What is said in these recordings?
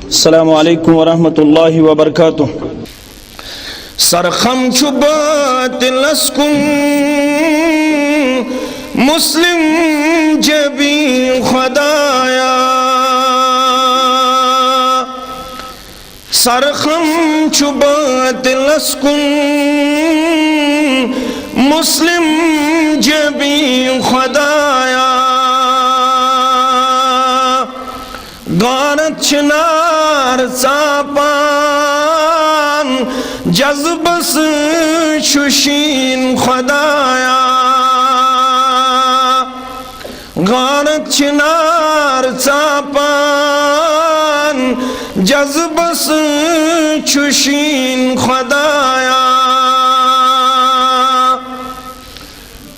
السلام علیکم ورحمۃ اللہ وبرکاتہ. سرخم چھُ باطلس کُن مسلم جبی خدایا. سرخم چھُ باطلس کُن مسلم جبی خدایا. غارت چھنار ژاپان جذبس شوشین خدایا. غارت چھنار ژاپان جذبس شوشین خدایا.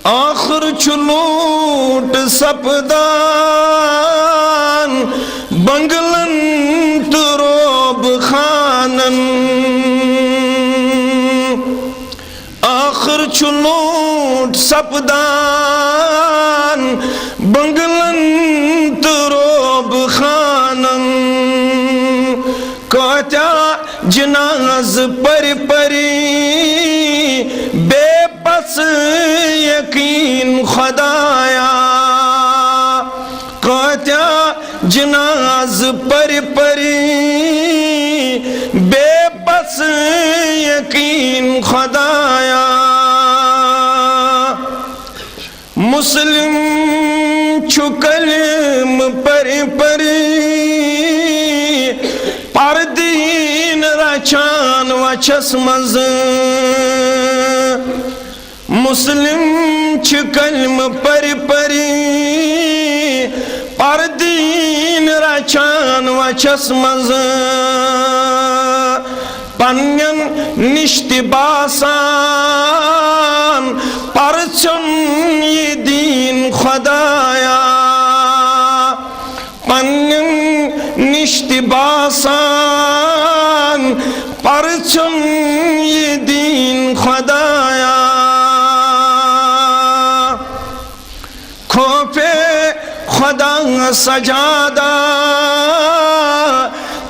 آخر چھُ لوٗٹ سپدان بنگلن تہٕ روب خانن. آخر چھُ لوٗٹ سپدان بنگلن تہٕ روب خانن. کۭتیاہ جناز پٔرِ پٔری بے پس یقین خدایا. کۭتیاہ جناز پٔرِ پٔری بے پس یقین خدایا. مسلم چھُ کلم پٔرِ پٔری پردیٖن رچھان وچھس منٛز. مسلم چھُ کلم پٔرِ پٔری پردیٖن رچھان وچھس منٛز. پنٛنٮ۪ن نِش تہِ باسان پرژھُن یہِ دیٖن خدایا. پنٛنٮ۪ن نِش تہِ باسان پرژھُن یہِ دیٖن خدایا. خوفے خدا سجادہ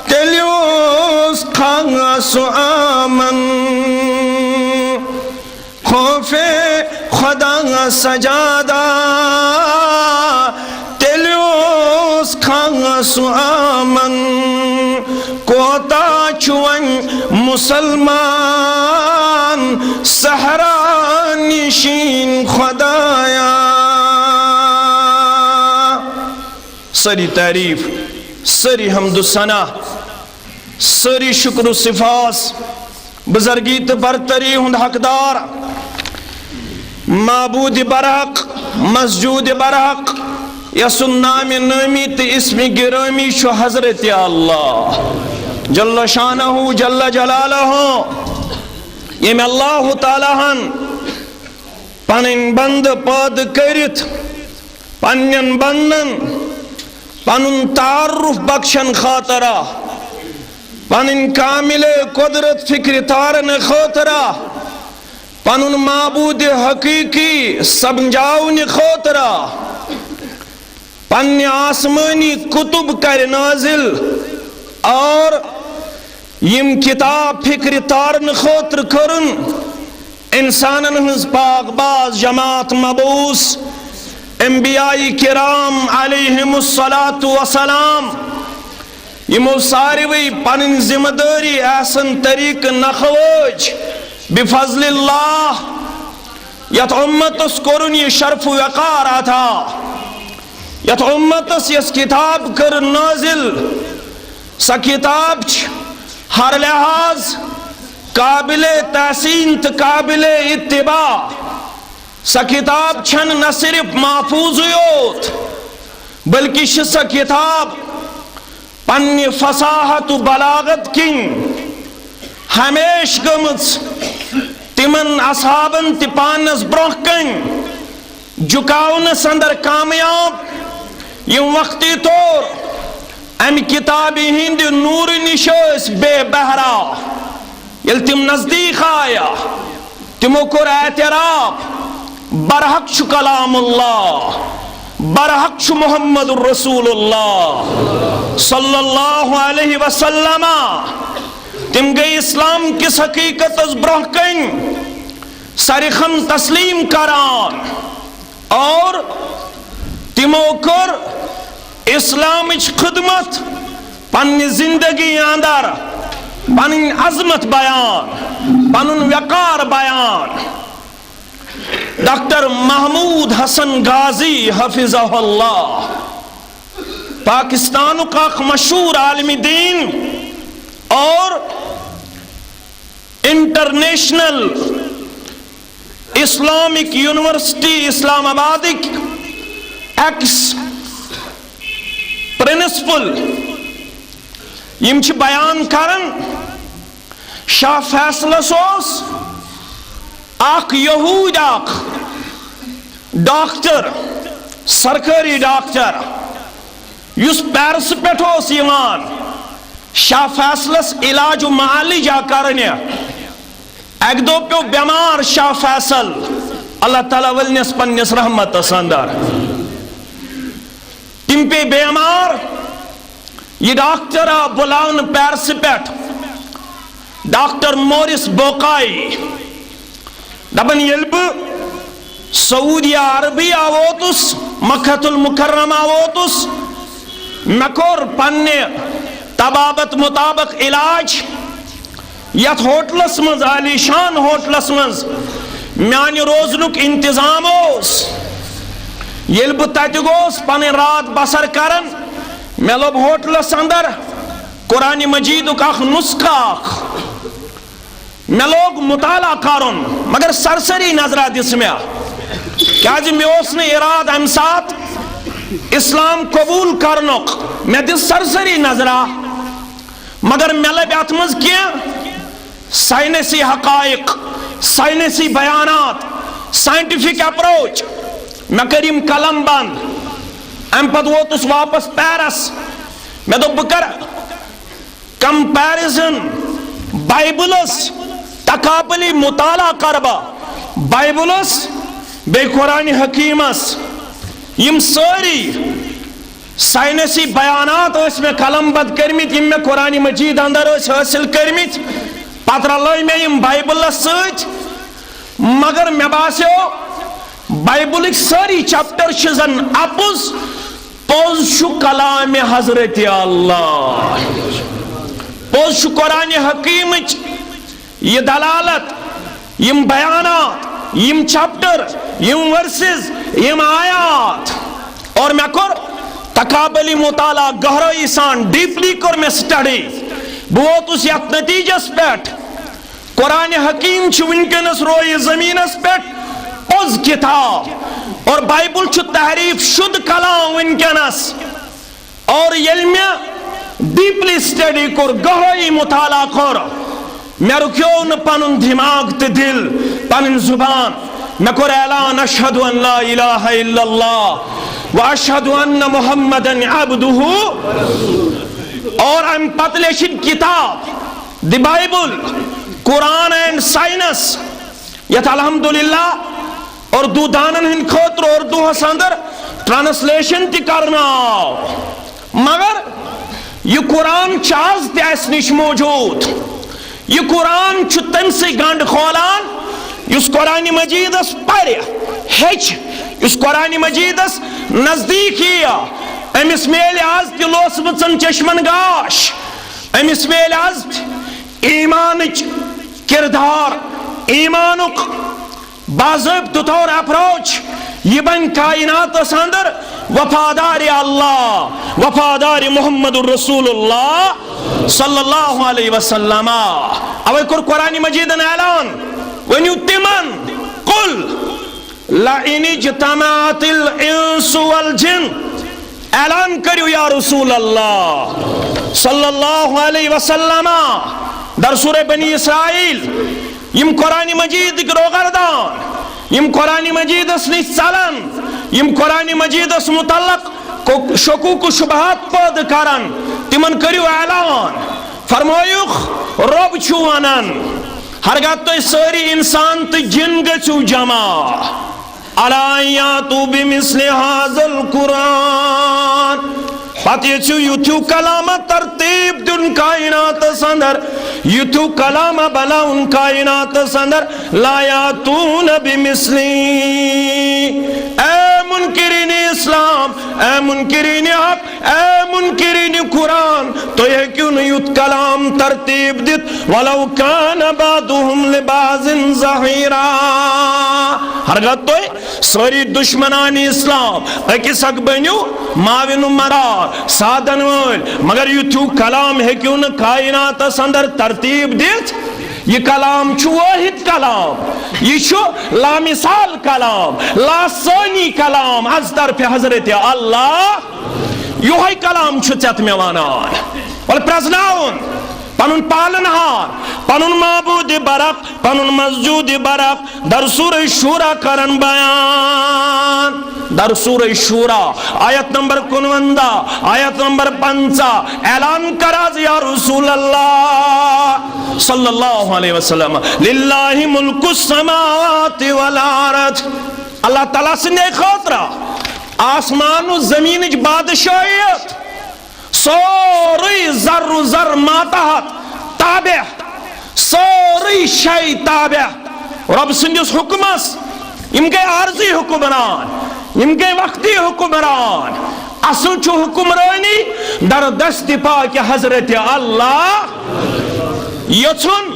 تیٚلہِ اوس خاص آمن. خوفے خدا سجادہ تیٚلہِ اوس خاص آمن. کوتاہ چھُ وۄنۍ مُسلمان صحرا نشین خدایا. ساری تعریف، ساری حمد و ثنا، ساری شکر و صفاس بزرگی تو برتری ہند حقدار معبود برحق مسجود برحق یسن نام نامی تو اسم گرامی شو حضرت اللہ جل شانہ جل جلالہ. یم اللہ تعالیٰ ہن پنن بند پاد کرت پنن بندن پنن تعارف بخشن خاطرہ پنن کامل قدرت فکر تارن خاطرہ پنن معبود حقیقی سمجھاون خاطرہ پنن آسمانی کتب کر نازل اور یم کتاب فکر تارن خاطر کرن انسانن ہنز پاک باز جماعت مبعوث انبیاء کرام علیہم الصلاۃ والسلام. یمو ساروی پنن ذمہ داری احسن طریق نخوج بفضل اللہ. یت امتس کرن یہ شرف وقار عطا. یت امتس یس کتاب کر نازل سا کتاب ہر لحاظ قابل تحسین تو قابل اتباع. سا کتاب چھن نہ صرف محفوظ یوت بلکہ سا کتاب پنی فصاحت و بلاغت کن ہمیش گمت تمن اصحابن تپانس برہ کن جکاونس اندر کامیاب. یم وقتی طور ام کتابی ہند نور نشوس بے بہرا. یل تم نزدیک آیا تمو کور اعتراف برحق چھُ کلام اللہ برحق چھ محمد الرسول اللہ صلی اللہ علیہ وسلم تم گئی اسلام کس حقیقت از برہ کن سرخم تسلیم کران اور تمو کر اسلام خدمت پنی زندگی اندر پنی عظمت بیان پنن وقار بیان ڈاکٹر محمود حسن غازی حفظہ اللہ پاکستان کا مشہور عالم دین اور انٹرنیشنل اسلامک یونیورسٹی اسلام آبادک ایکس پرنسپل یم چھ بیان کرن شاہ فیصلہ سوس اخ یہود اخ ڈاکٹر سرکاری ڈاکٹر یس پیرس پہ یوان شاہ فیصلس علاج و معالجہ کرنے ایک دو پیو بیمار شاہ فیصل اللہ تعالیٰ ولنس پنس رحمت اندر تم پہ بیمار یہ ڈاکٹر بلاؤن پیرس پہ ڈاکٹر مورس بوکائی دبن یلب سعودی عربی آووتس مکہ المکرم آووتس مکور پننے طبابت مطابق علاج یت ہوٹلس مز عالی شان ہوٹلس مز میانی روزنک انتظام اوس یل بہ تت گوس پن رات بسر کرن مے لوب ہوٹلس اندر قرآن مجید اخ نسخہ مے لوگ مطالعہ کرن مگر سرسری نظرہ دس مے کیازِ مے اوس نہ اراد ام سات اسلام قبول کرنک مے دس سرسری نظرہ مگر مے لب ات مز کینٛہہ سائنسی حقائق سائنسی بیانات سائنٹیفک اپروچ میں کریم قلم بند ام پت ووتس واپس پیرس میں دو بکر کمپیرزن بائبلس تقابلی مطالعہ کربا بائبلس بے قرآن حکیمس یم ساری سائنسی بیانات اس میں قلم بند کرمت یم میں قرآن مجید اندر اس حاصل کرمت پتر اللہ میں یم بائبلس سچ مگر میں باسیو بائبلک ساری چپٹر شزن اپس پوز شو کلام حضرت اللہ پوز شو قرآن حکیم یہ دلالت یم بیانات یم چپٹر یم ورسز یم آیات اور میں کر تقابلی مطالعہ گہرائی سان ڈیپلی کر میں سٹڈی بہت اس یت نتیجس پیٹ قرآن حکیم چھ ونکنس روئی زمینس پیٹ پوز کتاب اور بائبل چھ تحریف شد کلام ونکنس اور یل میں ڈیپلی سٹڈی کر گہرائی مطالعہ کر میں رکیو نہ پنن دماغ تے دل پنن زبان میں کر اعلان اشہد ان لا الہ الا اللہ واشہد ان محمدن عبدہ اور ام پتلیشن کتاب the Bible Quran and science یت الحمدللہ اور دو دانن ہن خطر اور دو حساندر ٹرانسلیشن تی کرنا مگر یہ قرآن چاز تی اس نش موجود یہ قرآن چھ تم سے گانڈ کھولان اس قرآن مجید اس پڑھ ہچ اس قرآن مجید اس نزدیک ہیا امس میل آز تی لوس بچن چشمن گاش امس میل آز ایمانچ کردار ایمانک باضابط طور اپروچ یہ بن کائنات اندر وفادار اللہ وفادار محمد الرسول اللہ صلی اللہ علیہ وسلم اوے کر قرآن مجیدن اعلان ونیو تمن قل لئن اجتمعت الانس والجن اعلان کریو یا رسول اللہ صلی اللہ علیہ وسلم در سورہ بنی اسرائیل یم قرآن مجید گروگردان یم قرآن مجید اس نسالن یم قرآن مجید اس متعلق شکوک و شبہات پاد کرن تمن کریو اعلان فرمایوخ رب چوانن ہرگاہ تو ساری انسان تو جن گچو جمع الا یاتوا بمثل هذا القرآن پتہ یتھیو کلامہ ترتیب دن کائنات اندر یتھیو کلامہ بناؤن کائنات اندر لا یاتون بمثلی اے منکرین اسلام اے منکرین حق اے منکرین قرآن تو یہ کیوں نہیں یت کلام ترتیب دت ولو کان بعضهم لبعض ظہیرا ہرگت تو ساری دشمنان اسلام اکس اک بنیو معاون مرار سادن ول مگر یتھیو کلام ہے کیوں نہ کائنات اندر ترتیب دت یہ کلام چھو واحد کلام یہ چھو لامثال کلام لاسانی کلام از طرف حضرت اللہ یہ کلام چھو چت میں وانان ول پرزناؤن پنن پالنہار پنن معبود برق پنن مسجود برق در سورہ شورا کرن بیان در سورہ شورا آیت نمبر 59 آیت نمبر 50 اعلان کراز یا رسول اللہ صلی اللہ علیہ وسلم للہ ملک السماوات والارض اللہ تعالیٰ سے نیک خاطرہ آسمان و زمین بادشاہیت سوری ذر و ذر ماتحت تابع سوری شئی تابع رب سندس حکمس یم گئی عارضی حکمران یم گئی وقتی حکمران اصل چھو حکمرانی در دست پاک حضرت اللہ یچن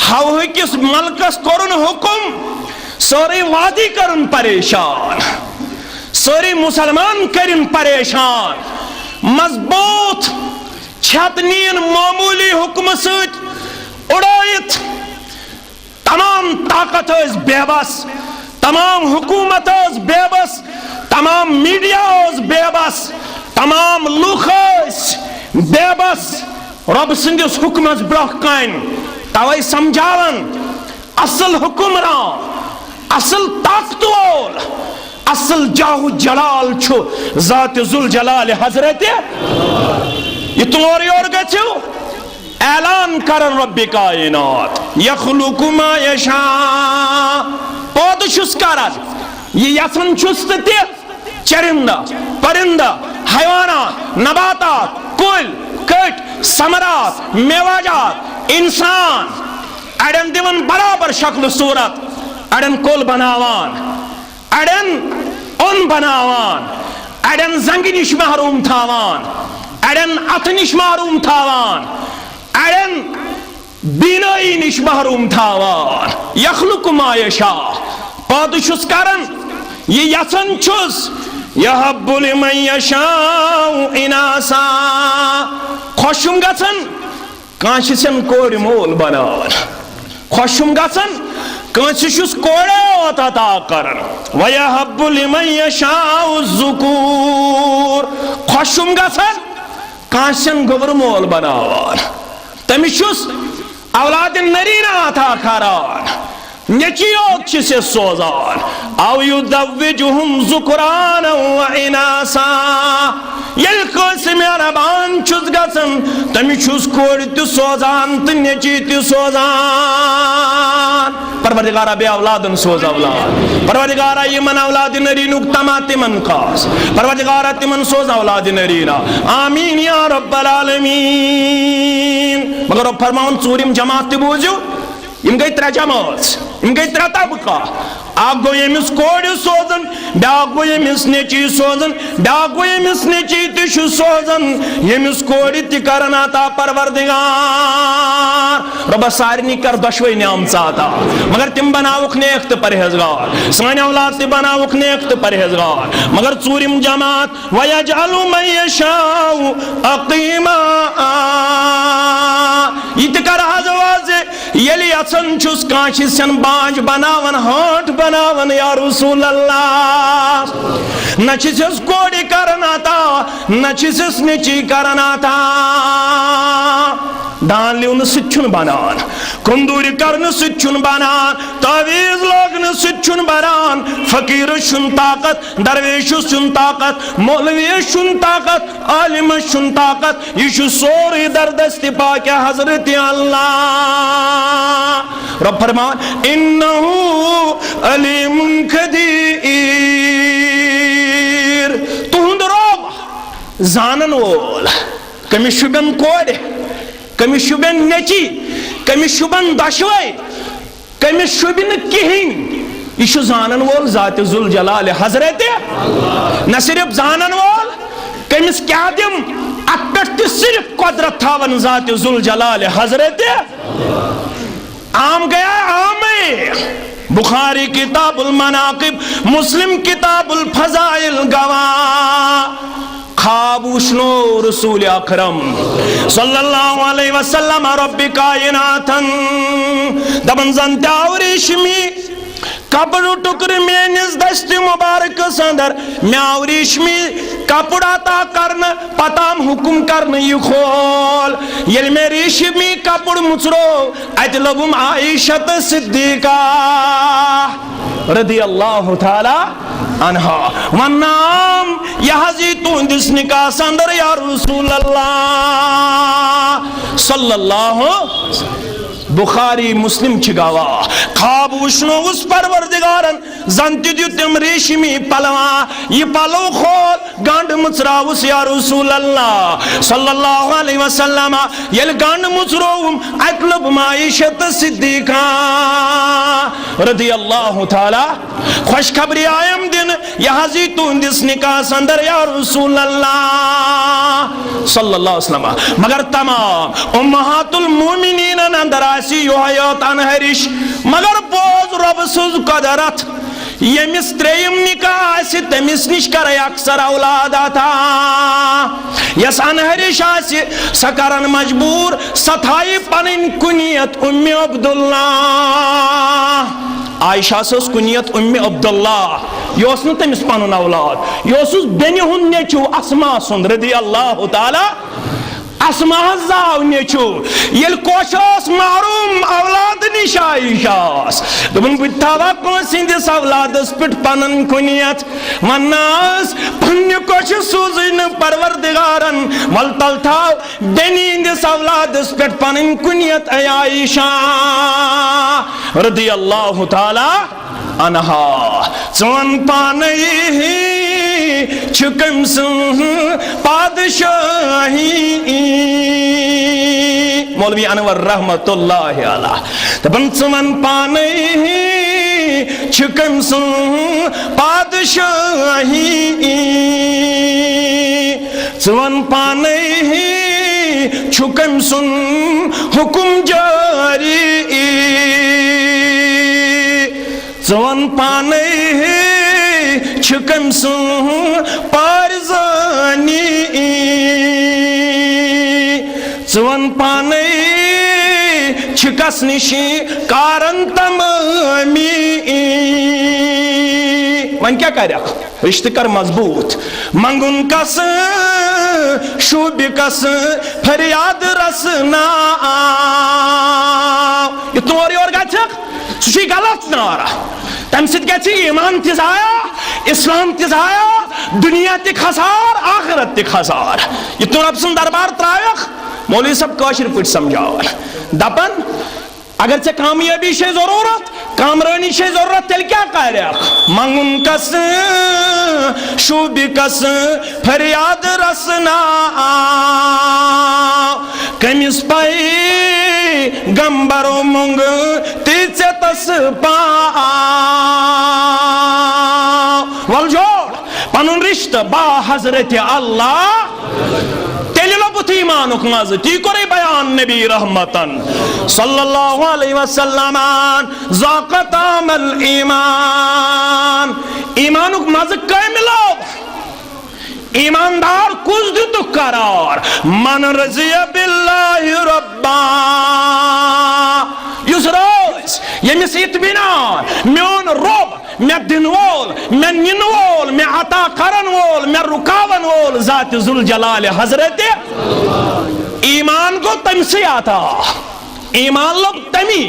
ہوا کس ملکس کرن حکم سوری وادی کرن پریشان سوری مسلمان کرن پریشان مضبوط چھتنین معمولی حکم سۭتۍ اڑائیت تمام طاقت ٲس بے بس تمام حکومت ٲس بے بس تمام میڈیا اوس بے بس تمام لوٗکھ ٲسۍ بے بس رب سٕنٛدِس حکمس برٛونٛہہ کَنۍ توے سمجھاون اصل حکمران اصل طاقت وول اصل جاہو جلال چھو ذات ذوالجلال حضرت یہ تور یور گژھو اعلان کرن رب کائنات یخلق ما یشاء پود چھس کرن یہ یژھان چھس تہ چرندہ پرندہ حیوانات نباتات کل کٹ ثمرات میواجات انسان اڑن دِوان برابر شکل صورت اڑن کل بناوان اڑن اون بناوان اڑن زنگ نش محروم تھاوان اڑن اتھ نش محروم تھاوان اڑن بینائی نش محروم تھاوان یخلق ما یشاء پاد چھس کرن یہ یژھان چھس یہب لمن یشاء اناسا خوشم گژھان کانٛسہِ چھن کورِ مول بناوان خوشم گژھان کانٛسہِ چھُس کورے یوت عطا کران وَیَہَبُّ لِمَن یَشَاءُ الذُّکُورَ خوشم گژھان کانٛسہِ چھن گوبر مول بناوان تٔمِس چھُس اولاد نریٖنا عطا کران نیچی یوت چھِس سوزان او یُدَوِّجُہُم ذُکُرَانًا وَإِنَاثًا ییٚلہِ کٲنٛسہِ مہربان چھُس گژھان تٔمِس چھُس کورِ تہِ سوزان تہٕ نیچی تہِ سوزان پروردگارہ بے اولادن سوز اولاد پروردگارہ یمن اولاد نرینک تما تمن خاص پروردگارہ تمن سوز اولاد نرینا آمین یا رب العالمین مگر رب فرماؤن ژوٗرِم جماعت تہِ بوٗزِو یم گئی ترٛےٚ جماعت یم گئی ترٛےٚ طبقہ اکھ گوٚو ییٚمِس کورِ سوزان بیٛاکھ گوٚو ییٚمِس نیچی سوزان بیٛاکھ گوٚو ییٚمِس نیچی تہِ چھُ سوزان ییٚمِس کورِ تہِ کرن عطا پروردگار رۄبس سارنٕے کر دۄشوے نعمژٕ عطا مگر تِم بناوُکھ نیک تہٕ پرہیزگار سٲنۍ اولاد تہِ بناوُکھ نیک تہٕ پرہیزگار مگر ژوٗرِم جماعت وَیَجْعَلُ مَن یَشَاءُ عَقِیمًا یہ تہِ کر حظ واضح ییٚلہِ یژھان چھُس کانٛسہِ چھن باج بناوان ہٲٹ بناوان یا رسول اللہ نہ چھِسس کورِ کران عطا نہ چھِسس نیچی کران عطا دان لیون سچن بنان کندوری کرن سچن بنان تعویز لوگن سچن بنان فقیر شن طاقت درویش شن طاقت مولوی شن طاقت عالم شن طاقت یہ سوری در دست پاک حضرت اللہ رب فرمان انہو علیم قدیر تہند رب زانن وول کمی شبن کوڑ کمی شبن نیچی کمی شبن دشوئی کمی شبن کہین یہ زانن وول ذات ذوالجلال حضرت نہ صرف زانن وول کمس کیا دم ات پہ صرف قدرت تھاون ذات ذوالجلال حضرت عام گیا عام بخاری کتاب المناقب مسلم کتاب الفضائل گواہ خواب وشنو رسول اکرم صلی اللہ علیہ وسلم رب کائناتن دبن زنتیاو ریشمی کپڑ ٹکر مینس دست مبارک سندر میاو ریشمی کپڑ عطا کرن پتام حکم کرن یہ کھول یل میں ریشمی کپڑ مچرو ات لبم عائشت صدیقہ رضی اللہ تعالی عنہا ونام یہزی تو اندس نکاح سندر یا رسول اللہ صلی اللہ بخاری مسلم چگاوا خواب وشنو اس پروردگارن زنتی دیو تم ریشمی پلوا یہ پلو خود گانڈ مچراوس یا رسول اللہ صلی اللہ علیہ وسلم یل گانڈ مچروم اطلب معیشت صدیقہ رضی اللہ تعالی خوشخبری آئیم دن یہاں زی تو اندس نکاح سندر یا رسول اللہ صلی اللہ علیہ وسلم مگر تمام امہات المومنین اندر آسی یو حیات انہرش مگر بوز رب سوز قدرت یمس تریم نکاح آسی تمس نش کرے اکثر اولاد آتا یس انہرش آسی سکرن مجبور ستھائی پنن کنیت ام عبداللہ عائشہ سوس کنیت ام عبداللہ یہ اس نے تمس پنن اولاد یہ اس بینی ہن نیچو اسما سن رضی اللہ تعالی اسما زاو نیچو یل کوشاس معروم اولاد نش عائشاس دبن بتاوا کو سندس اولادس پٹ پنن کنیت وناس پن کوش سوزن پروردگارن ولتل تھاو بینی اندس اولادس پٹ پنن کنیت اے عائشہ رضی اللہ تعالی عنہا چون پانی چکم سن پادشاہی مولوی انور رحمت اللہ علیہ تبن چون پانی چکم سن پادشاہی چون پانی چکم سن حکم جاری چون پانی چکم سن پارزانی چون پانی چکس نشی کارن تمامی ون کیا کر رشتہ کر مضبوط منگن کس شوب کس فریاد رسنا یہ تمہاری اور گچھک سوچی غلط نارا تم سید گچھی ایمان تزایا اسلام تزایا دنیا تی خسار آخرت تی خسار یہ تو رب سن دربار ترائیخ مولوی سب کاشر پوچھ سمجھاوان دپن اگرچہ کامیابی شے ضرورت کامرانی شے ضرورت تل کیا کہہ رہا منگن کس شوب کس فریاد رسنا کمیس پائی گمبرو منگ تیچے تس پا والجوڑ پنن رشتہ با حضرت اللہ تیلی لبت ایمانک مز تی کری بیان نبی رحمتن صلی اللہ علیہ وسلم ذاقت عمل ایمان ایمانک مز کاملو ایماندار کچھ دیتو قرار من رضی باللہ ربا یس روز یمس اطمینان میون رب میں دن وول میں نن وول میں عطا کرن وول میں رکاون وول ذات ذوالجلال حضرت ایمان گو تم سے آتا ایمان لوگ تمی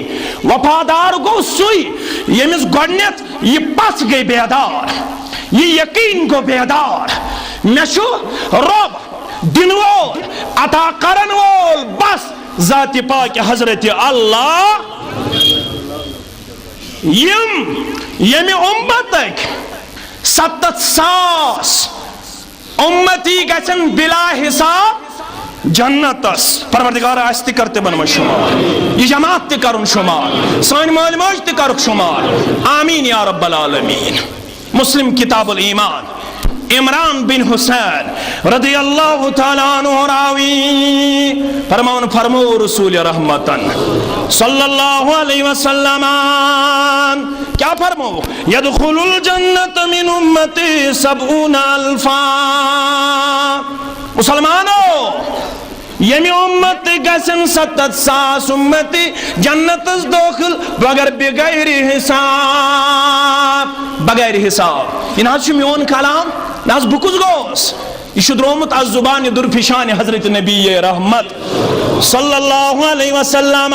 وفادار گو سوئی یمس گوڑنیت یہ پس گئی بیدار یہ یقین گو بیدار نشو رب دن وول عطا کرن وول بس ذات پاک حضرت اللہ یمی امتک 7,000 امتی گچن بلا حساب جنتس پروردگار آستی کرتے بنو شمار یہ جماعت تی کرن شمار سانی مال موج تی کرک شمار آمین یا رب العالمین مسلم کتاب الایمان عمران بن حسین رضی اللہ تعالیٰ عنہ راوی فرمو رسول رحمتن صلی اللہ علیہ وسلم کیا فرمو یدخل الجنت من امتی 70,000 مسلمانوں یمی امت گسن 7,000 امتی جنت داخل بغیر حساب یہ ناز میون کلام ناز بکس گوس یہ درومت از زبان درفشان حضرت نبی رحمت صلی اللہ علیہ وسلم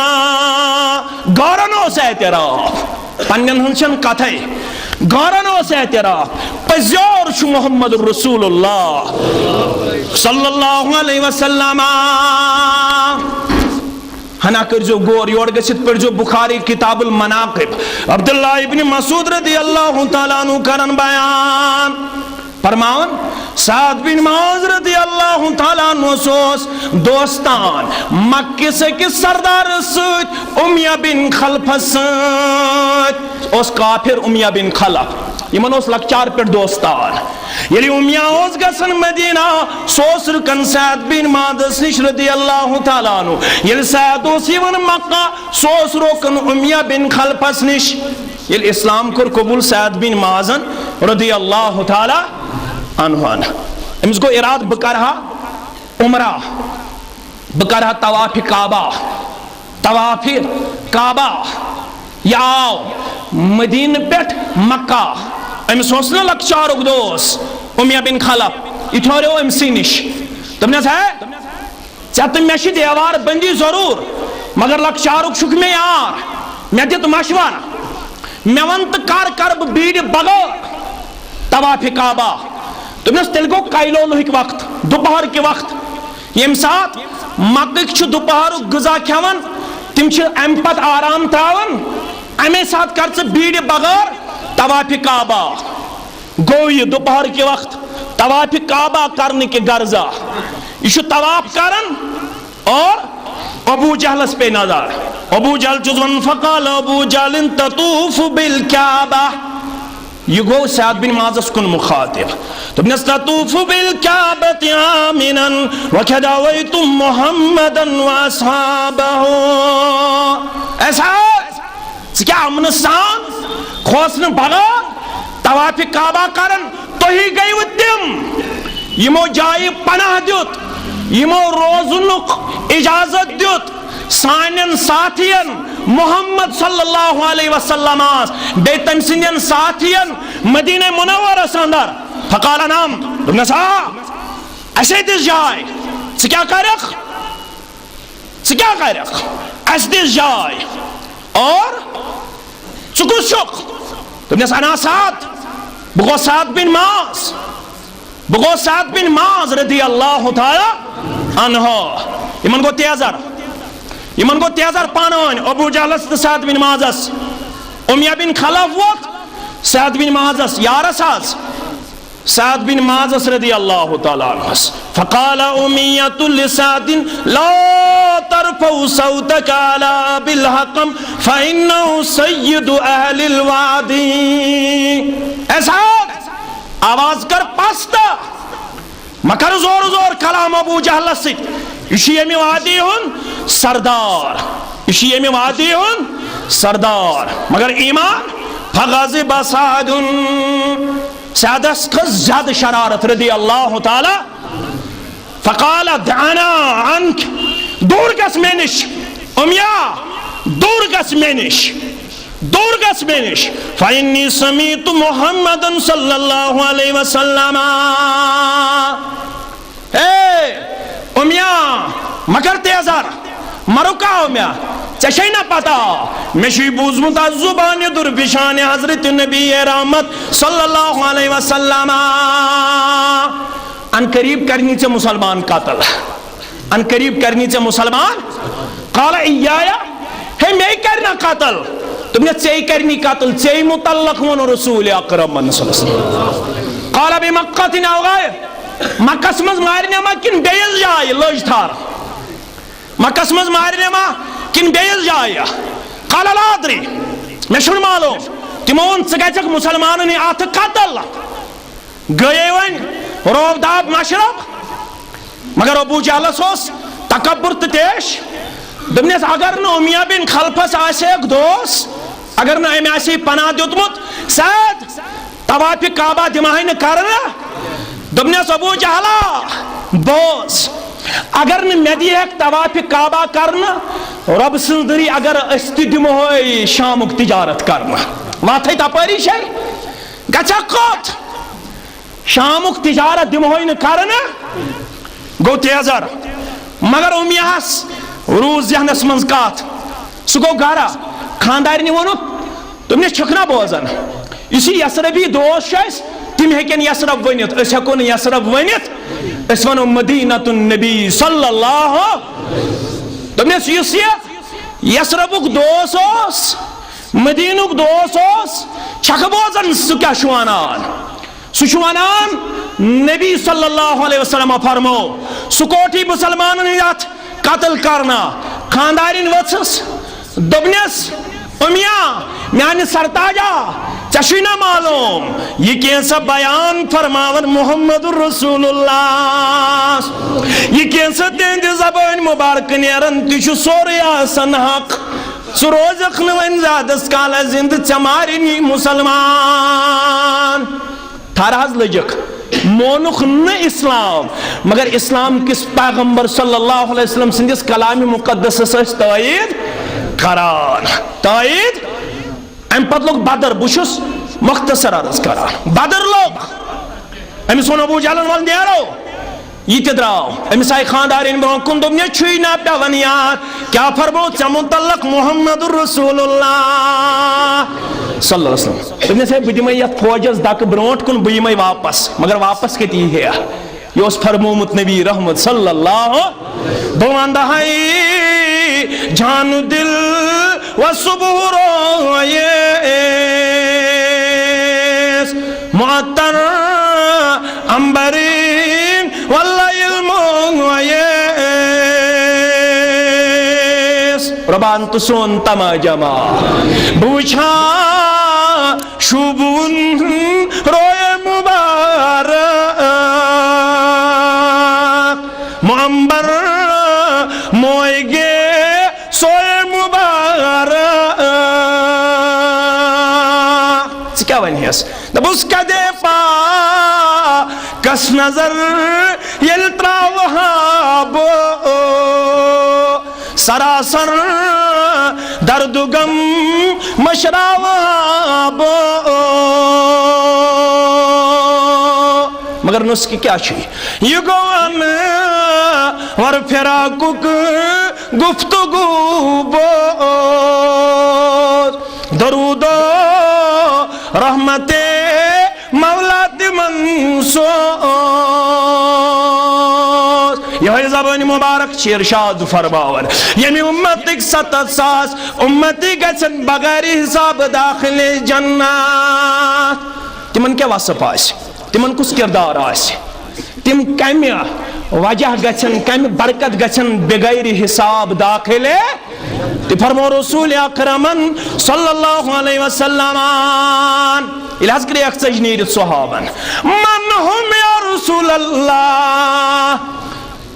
گورنو سے اعتراف پنین ہنچن کتھے گورنو سے اعتراف پزیور شو محمد رسول اللہ صلی اللہ علیہ وسلم ہنا کر جو گور یوڑ گسید پر جو بخاری کتاب المناقب عبداللہ ابن مسعود رضی اللہ تعالیٰ عنہ کرن بیان فرماون سعد بن معاذ رضی اللہ تعالیٰ عنہ سوس دوستان مکہ سے کس سردار سوت امیہ بن خلف سوت اس کافر امیہ بن خلف یہ منوس لکچار پر دوستان یلی امیہ اوز گسن مدینہ سوس رکن سعد بن معاذ نش رضی اللہ تعالیٰ عنہ یلی سعد اوسیون مکہ سوس رکن امیہ بن خلف نش یلی اسلام کر قبول سعد بن معاذ رضی اللہ تعالیٰ عنہ امس کو اراد بکرہا عمرہ بکرہا طواف کعبہ یا آو مدین پیٹ مکہ امس حسن لکچارک دوس امیہ بن خلف اتھوڑے ہو امسی نش تم نے سہے چاہتا میں شی دیوار بندی ضرور مگر لکچارک شک میں یار میں دیت مشور میں ونت کرب بیڑ بغور طواف کعبہ تم نے تیل کو کائلو لوہک وقت دوپہر کے وقت یم ساتھ مکک چھ دوپہر غذا کھیون تم چھ ام پت آرام تراون امی ساتھ کرچ بیڑ بغیر طواف کعبہ گو یہ دوپہر کے وقت طواف کعبہ کرنے کے غرضہ یہ طواف کرن اور ابو جہلس پہ نظر ابو جہل جزون فقال ابو جہل تطوف بالکعبہ یہ گو سعد بن معاذ کن مخاطب تم نستطوف بالکعبۃ آمنا وکداویتم محمدا واصحابہ ایسا کیا امن سان خوصن بغا طواف کعبہ کرن تو ہی گئی و تم یمو جائی پناہ دیت یمو روزنک اجازت دیت سانین ساتھین محمد صلی اللہ علیہ وسلم بے تمسینین ساتھین مدینہ منور ساندر فقال نام دبنا سا ایسے دس جائے سکیا کرک ایسے دس جائے اور چکو شک دبنا سا ناسات بگو سعد بن معاذ رضی اللہ تعالی عنہ ایمن کو تیزر پانوان ابو جہلس سعد بن معاذ امیہ بن خلف وقت سعد بن معاذ یارس آز سعد بن معاذ رضی اللہ تعالیٰ عنہ فقال امیت لسعد لا ترفعوا صوتك على بالحکم فإنه سید اہل الوادی ایسا آواز کر پاستا مکر زور کلام ابو جہل سے اسی امی وادی ہن سردار مگر ایمان فغضب سعد سعد اسقز زیاد شرارت رضی اللہ تعالی فقال دعنا عنك دور گس میں نش امیہ دور گس میں نش دور گس میں نش فإنی سمیت محمد صلی اللہ علیہ وسلم امیاں مگر تیزار مرکا امیاں چشی نہ پتا مشی بوزمت از زبان در پیشان حضرت نبی رحمت صلی اللہ علیہ وسلم ان قریب کرنی چا مسلمان قاتل ان قریب کرنی چا مسلمان قال ایایا ہے میں کرنا قاتل تم نے چی کرنی قاتل چی متعلق من رسول اکرم صلی اللہ علیہ وسلم قال بی مقتنا وغیر مکہ سمز مارنے ما کن بیل جائے لوج تھار مکہ سمز مارنے ما کن بیل جائے قال لا ادری میں شن معلوم تمون سگچک مسلمانوں نے آتھ قتل گئے ون روب داب مشرب مگر ابو جہل سوس تکبر تیش دمنیس اگر نو امیہ بن خلفس آسے ایک دوست اگر نو امی آسی پناہ دیتمت سید طواف کعبہ دماغی نے کرنا دمنیس ابو جہلا بوس اگر نو میدی ایک طواف کعبہ کرنا رب سندری اگر استی دموئی شامک تجارت کرنا واتھائی تا پری شای گچا قوت شامک تجارت دموئی نے کرنا گو تیزر مگر امیہس روز ذہنس منز کات سو گو گارا خانداری نے ونو تم نے چھکنا بوزن اسی یسربی دوست شایس تم ہیکن یسرب ونیت اس ہکون یسرب ونیت اس ونو مدینة النبی صلی اللہ تم نے سیوسی یسربک دوست اوس مدینک دوست اوس چھک بوزن سو کیا شوانان سوچوانان نبی صلی اللہ علیہ وسلم فرمو سکوٹی مسلمان نیات قتل کرنا خاندارین وچس دبنیس امیاں میانی سرتاجا چشینا معلوم یہ کیسا بیان فرماون محمد الرسول اللہ یہ کیسا دین دی زبان مبارک نیرن تیشو سوری آسن حق سروز اخنوین زادس کالا زند چمارینی مسلمان تھارہز لجک مونخ نہ اسلام مگر اسلام کس پیغمبر صلی اللہ علیہ وسلم سندس کلام مقدس سے تائید کران تائید ام پت لوگ بدر بشس مختصر عرض کران بدر لوگ امی سون ابو جہلن وال نیرو یہ تدراو امی سائی خاندارین برون کندم نے چھوئی نا پیونیار کیا فرمو چا متعلق محمد الرسول اللہ صلی اللہ علیہ وسلم تم نے سے بدی میں یہ فوجز داک برونٹ کن بی میں واپس مگر واپس کتی ہے یہ اس فرمومت نبی رحمت صلی اللہ بواندہ ہے جان دل و صبح رویس معطر امبرین واللہ المویس ربان تسون تما جما بوچھا شبون روئے مبارک معمبر موئے گے سوئے مبارک کیا ونی ہے دب اس کا دے پا کس نظر یلترا وہابو سراسر درد و غم مشرا وہابو مگر نسکی کیا چھئی یہ گوان ور فراقک گفتگو بود درود و رحمت مولا منصور یہ زبان مبارک چی ارشاد فرماور یعنی امتی ستت ساس امتی گچن بغیر حساب داخل جنات تمن کیا وصف آسی تمن کس کردار آسی تم کمی وجہ گچن کمی برکت گچن بغیر حساب داخل تی فرمو رسول اکرمن صلی اللہ علیہ وسلم الہذ کری اکس اجنیر صحابن من ہم یا رسول اللہ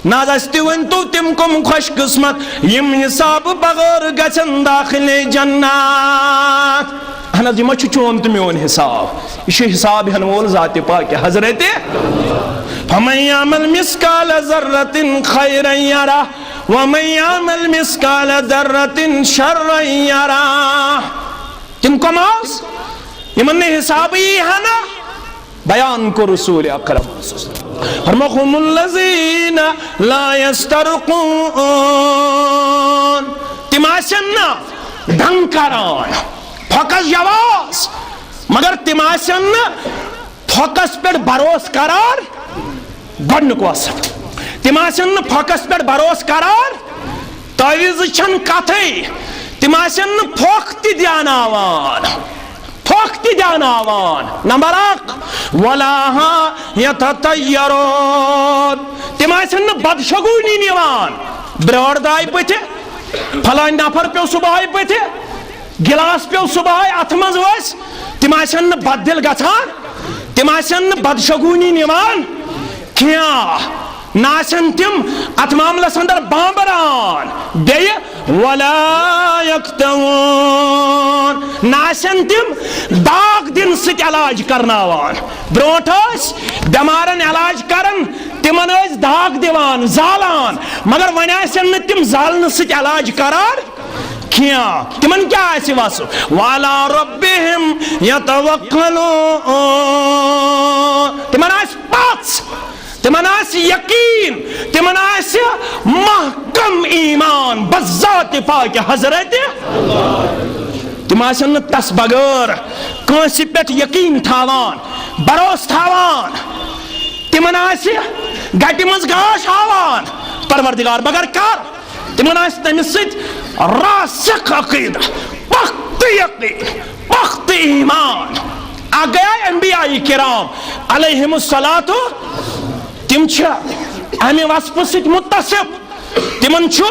نازستی ونتو تم کم خوش قسمت یم حساب بغیر گچن داخل جنات احنا جی مچو چون تمیون حساب اسی حساب ہنوول ذات پاک حضرت فمن یعمل مسکال ذرت خیرا یرا ومن یعمل مسکال ذرت شرا یرا تم کم آس یمن نے حساب ہی ہے نا بیان کو رسول اکرم فرماهم الذین لا یسترقون تم آسن نا ڈنگ کران پھکس جواز مگر تم آسن نا پھکس پر بروس قرار گۄڈنیُک وصف تم آسن نا پھکس پر بروس قرار تعویذ چھن کتھے تم آسن نا پھوک تہِ دیاناوان نمبر 1 وَلَا يَتَطَيَّرُونَ تم آسن نا بدشگونی نیوان برٲر داے پٔتھِ پھلٲنۍ نفر پیو صبحٲے پٔتھِ گلاس پیو صبحٲے اتھ منٛز ٲسۍ تم آسن نا بددل گژھان تم آسن نا بدشگونی نیوان کینٛہہ نہ آسن تم ات معاملس اندر بامبران بیٚیہِ وَلَا يَكْتَوُونَ نہ آسن تم داغ دن سۭتۍ علاج کرناوان برونٛٹھ ٲسۍ بٮ۪مارن علاج کران تمن ٲسۍ داغ دِوان زالان مگر وۄنۍ آسن نہٕ تم زالنہٕ سۭتۍ علاج کران کینٛہہ تمن کیٛاہ آسہِ وصف وَعَلَىٰ رَبِّهِمْ يَتَوَكَّلُونَ تمن آسہِ پژھ تمن آسہِ یقین تمن آسہِ محکم ایمان بذات پاک حضرت تم آسن نہٕ تس بغٲر کٲنٛسہِ پٮ۪ٹھ یقین تھاوان بروس تھاوان تمن آسہِ گٹہِ منٛز گاش ہاوان پروردگار مگر کر تمن آسہِ تٔمِس سۭتۍ راسخ عقیدہ پختہٕ یقین پختہٕ ایمان اکھ گٔیے انبیاء کرام علیہم الصلاۃ تم چھِ امہِ وصفہٕ سۭتۍ متصف تمن چھُ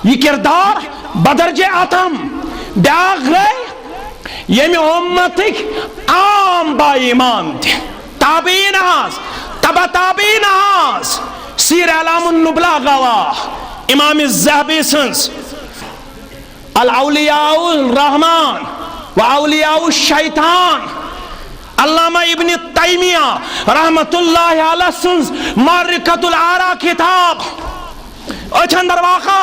یہ کردار بدرجہ اتم بیاکھ گٔے ییٚمہِ اُمتٕکۍ عام با ایمان تہِ تابعین حظ تبع تابعین حظ سیر اعلام النبلا گواہ امام الذہبی سٕنٛز الاولیاء الرحمان و اولیاء الشیطان علامہ ابن تیمیہ رحمت اللہ علیہ سنز معرکۃ الآراء کتاب اچھ اندر واقع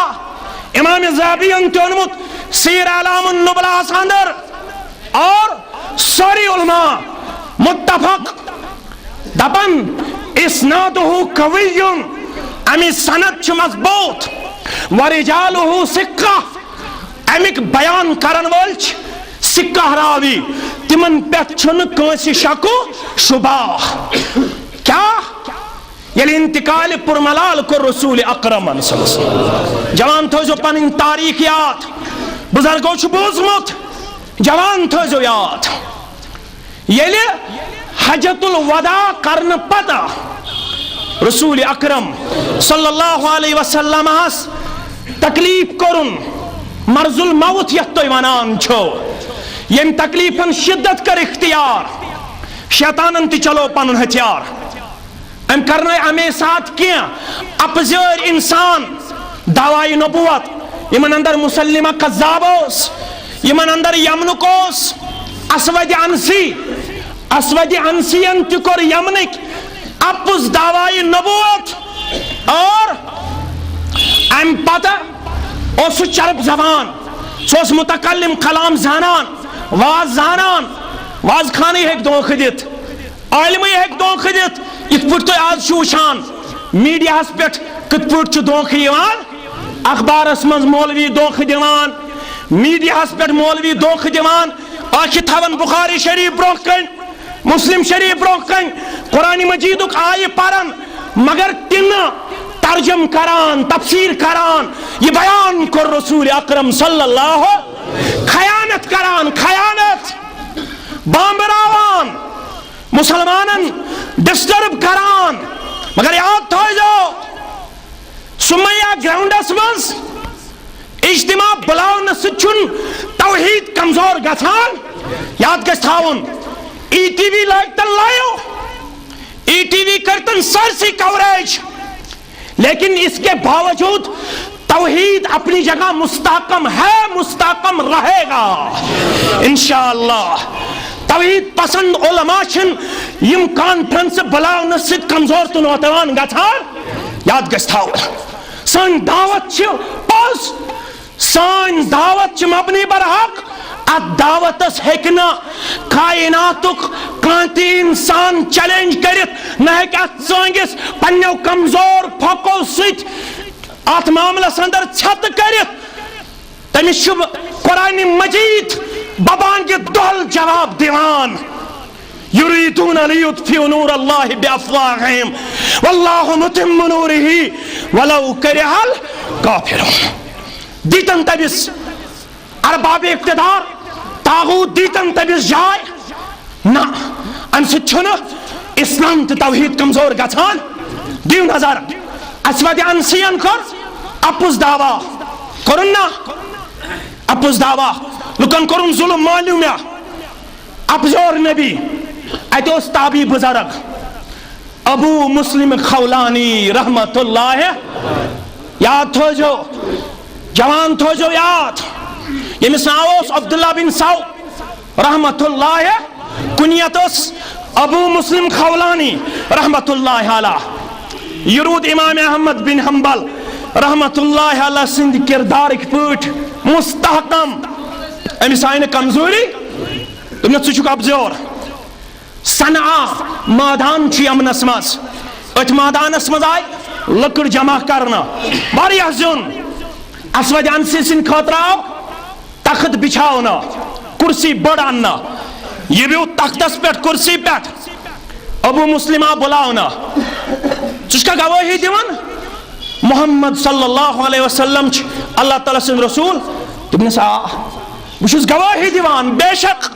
امام ذہبی انتونمت سیر اعلام النبلا اندر اور سوری علماء متفق دپن اسنادہ قوی امی سند چھ مضبوط ورجالہ سکہ امیک بیان کرن وول چھ سکہ راوی تمن پٮ۪ٹھ چھُنہٕ کٲنٛسہِ شک و شبہ کیا ییٚلہِ انتقال پُرملال کوٚر رسول اکرمن صلی اللہ علیہ وسلم جوان تھٲیزیو پنٕنۍ تاریخ یاد بزرگو چھُ بوٗزمُت جوان تھٲیزیو یاد ییٚلہِ حجت الوداع کرنہٕ پتہٕ رسول اکرم صلی اللہ علیہ وسلم تکلیف کوٚرُن مرض الموت یتھ تُہۍ ونان چھو یم تکلیفن شدت کر اختیار شیطانن تہِ چلو پنن ہتھیار ام کرنے امے ساتھ کینٛہہ اپزٲرۍ انسان دعوائے نبوت یمن اندر مسلمہ قذاب اوس یمن اندر یمنُک اوس اسود انسین تہِ کوٚر یمنٕکۍ اپُز دعوائے نبوت اور ام پتہٕ اوس سُہ چرب زبان سُہ اوس متکلم کلام زانان واز زانان واز خانے ہیک دھوکہ دِتھ عالمٕے ہیک دھوکہ دِتھ یِتھ پٲٹھۍ تُہۍ آز چھِو وٕچھان میڈیاہس پٮ۪ٹھ کِتھ پٲٹھۍ چھُ دھوکہ یِوان اخبارس منٛز مولوی دھوکہ دِوان میڈیاہس پٮ۪ٹھ مولوی دھوکہ دِوان آخِ تھاون بخاری شریف برونٛہہ کنۍ مسلم شریف برونٛہہ کنۍ قرآن مجیدُک آیہِ پران مگر تِنہٕ ترجم کران تفسیر کران یہ بیان کوٚر رسول اکرم صلی اللہ خیانت کران خیانت بامبراوان مسلمانن ڈسٹرب کران مگر یاد تھٲیزیو سمیہ گراؤنڈس منٛز اجتماع بلاونہٕ سۭتۍ چھُنہٕ توحید کمزور گژھان یاد گژھِ تھاوُن ای ٹی وی لٲگتن لایو ای ٹی وی کرتن سارسی کوریج لیکن اس کے باوجود توحید اپنی جگہ مستحکم ہے مستحکم رہے گا انشاءاللہ توحید پسند علماء چھن یم کانفرنس بلاونہٕ سۭتۍ کمزور تہٕ نوتوان گژھان یاد گژھِ تھاوُن سٲنۍ دعوت چھِ پوٚز سٲنۍ دعوت چھِ مبنی بر حق ات دعوتس ہیکنا کائناتک کانتی انسان چیلنج کرت نہ ہیک ات سانگس پنیو کمزور پھکو سچ ات معاملس اندر چھت کرت تمس قرآن مجید ببان کے دل جواب دیوان یریدون لیطفئوا نور اللہ بافواہہم واللہ متم نورہ ولو کرہ الکافرون دیتن تمس ارباب اقتدار طاغوت دیتن تمس جائے نا ام سے چھن اسلام تو توحید کمزور گژھان دیو نظر اسود انسین کر اپس دعوا کرن نا اپس دعوا لکن کرن ظلم معلوم میا ابزور نبی اتو تابی بزرگ ابو مسلم خولانی رحمت اللہ یاد تھو جو جوان تھو جو یاد یمس ناو عبداللہ بن سو رحمت اللہ کنیت ابو مسلم خولانی رحمت اللہ علیہ یرود امام احمد بن حنبل رحمت اللہ علیہ سند کردارک پوٹ مستحکم امس آئی کمزوری تم نے سوچک ابزور صنعا مادان چی امنس مز ات مادانس مز آئی لکڑ جمع کرنا واریاہ زیون اسود انسی سن خاطر آو تخت بچھاونا کرسی بڑ آنا یہ بھی تختس پیٹ کرسی پیٹ ابو مسلمہ بلاونا چشکا گواہی دیون محمد صلی اللہ علیہ وسلم اللہ تعالیٰ سن رسول تم نے بشس گواہی دیوان بے شک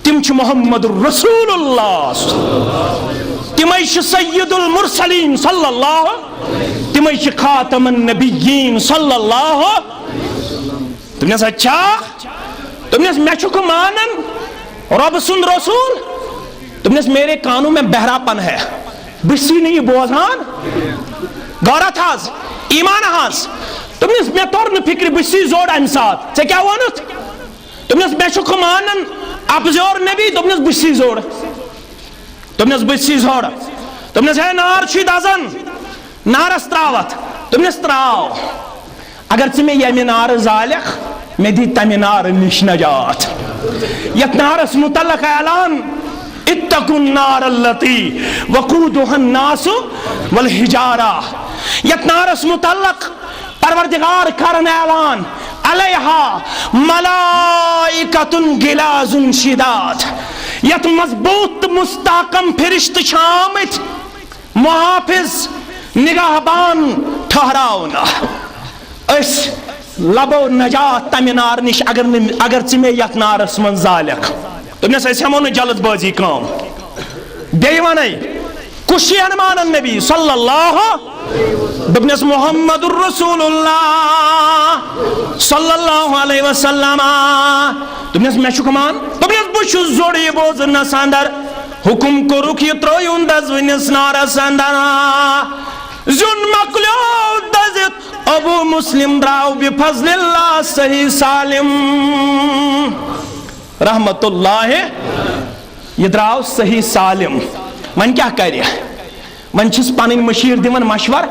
تم چھ محمد رسول اللہ تمہیں چھ سید المرسلین صلی اللہ تمہیں چھ خاتم النبیین صلی اللہ تم نے اچھا تم نے میں چھکو مانن رب سن رسول تم نے میرے کانوں میں بہرا پن ہے بسی نہیں بوزان غورت حاض ایمان حاض تم نے میں طور نے فکر بسی زور امساد سے کیا وانت تم نے میں چھکو مانن ابزور نبی تم نے بسی زور تم نے بسی زور تم نے نار چھی دازن نار استراوت تم نے استراو اگر چھ میں یہ نار ظالق میں دی تمی نار نش نجات یک نارس متعلق اعلان اتقوا النار التي وقودها الناس والحجارہ یک نارس متعلق پروردگار کرن اعلان علیہا ملائکۃ غلاظ شداد یت مضبوط مستحکم فرشت شامت محافظ نگہبان ٹھہراؤنا اس لبو نجات تمی نار نش اگر چمے یک نارس من ذالق تم نے ایسے ہمون جلد بازی کام دیوانے کشی انمان النبی صلی اللہ دبنس محمد الرسول اللہ صلی اللہ علیہ وسلم دبنس میں شکمان دبنس بشو زوڑی بوزن ساندر حکم کو رکی ترویون دزونس نار ساندر زن مقلیو دزت ابو مسلم دراو بفضل اللہ صحیح سالم رحمت اللہ یہ دراو صحیح سالم من کیا کہہ رہا ہے من چھس پانین مشیر دیون مشور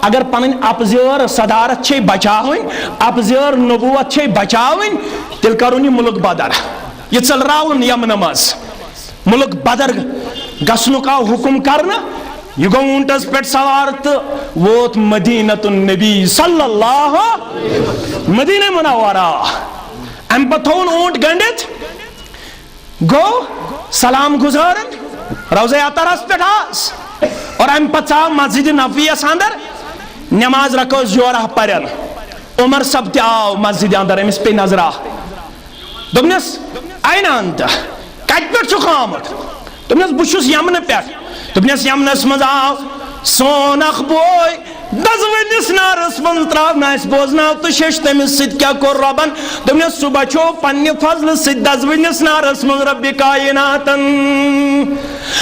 اگر پانین اپزیر صدارت چھے بچاوین اپزیر نبوت چھے بچاوین تل کرونی ملک بدر یہ چل راون یم نماز ملک بدر گسنو کا حکم کرنا یہ گو اونٹس پیٹ سوارت ووت مدینت النبی صلی اللہ مدینہ منورہ ام پتھون اونٹ گنڈت گو سلام گزارن روزہ اطرس پیٹ آس اور ام پتھا مسجد نبوی اندر نماز رکھو جورہ پرن عمر سب تے آو مسجد اندر امس پہ نظرہ دبنس این انت کٹ پیٹ چھو آمد دبنس بشوس یمن پیٹ دبنس یمنس مز آو سونخ بوئی دزونس نارس من تراونا اس بوزناو تو شش تمس سید کیا کور ربن دبنس صبح چھو پنی فضل سید دزونس نارس من رب کائناتن